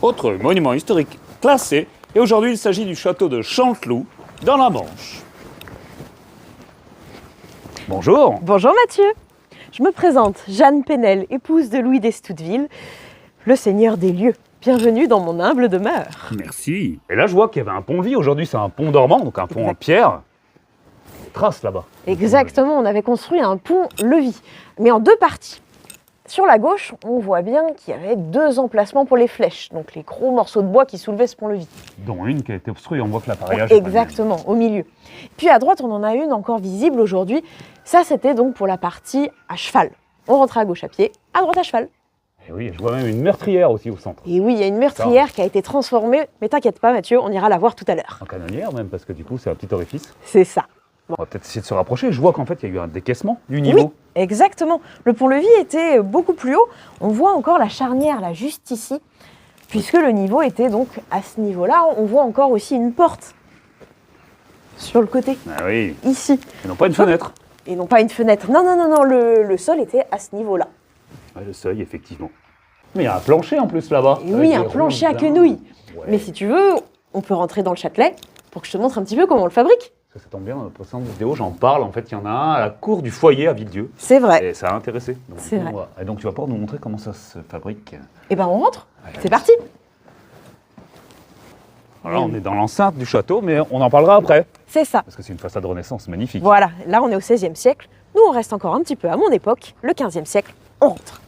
Autre monument historique classé, et aujourd'hui il s'agit du château de Chanteloup, dans la Manche. Bonjour. Bonjour Mathieu. Je me présente, Jeanne Penel, épouse de Louis d'Estouteville, le seigneur des lieux. Bienvenue dans mon humble demeure. Merci. Et là je vois qu'il y avait un pont-levis, aujourd'hui c'est un pont dormant, donc un pont en pierre. Des traces là-bas. Exactement, on avait construit un pont-levis, mais en deux parties. Sur la gauche, on voit bien qu'il y avait deux emplacements pour les flèches, donc les gros morceaux de bois qui soulevaient ce pont-levis. Dont une qui a été obstruée, on voit que l'appareillage Exactement, au milieu. Puis à droite, on en a une encore visible aujourd'hui. Ça, c'était donc pour la partie à cheval. On rentrait à gauche à pied, à droite à cheval. Et oui, je vois même une meurtrière aussi au centre. Et oui, il y a une meurtrière qui a été transformée, mais t'inquiète pas Mathieu, on ira la voir tout à l'heure. En canonnière même, parce que du coup c'est un petit orifice. C'est ça. On va peut-être essayer de se rapprocher. Je vois qu'en fait il y a eu un décaissement du niveau. Oui, exactement. Le pont-levis était beaucoup plus haut. On voit encore la charnière là, juste ici, puisque le niveau était donc à ce niveau-là. On voit encore aussi une porte sur le côté, Ah oui. ici. Et non pas une fenêtre. Et non pas une fenêtre. Non, non, non, non, le sol était à ce niveau-là. Ouais, le seuil, effectivement. Mais il y a un plancher en plus là-bas. Et oui, un plancher à quenouilles. Ouais. Mais si tu veux, on peut rentrer dans le Châtelet pour que je te montre un petit peu comment on le fabrique. Ça tombe bien, dans la précédente vidéo, j'en parle. En fait, il y en a un à la cour du foyer à Villedieu. C'est vrai. Et ça a intéressé. Donc, C'est vrai. Et donc, tu vas pouvoir nous montrer comment ça se fabrique. Et ben on rentre. Allez. C'est parti. Alors, on est dans l'enceinte du château, mais on en parlera après. C'est ça. Parce que c'est une façade Renaissance magnifique. Voilà, là on est au XVIe siècle. Nous on reste encore un petit peu à mon époque, le XVe siècle. On rentre.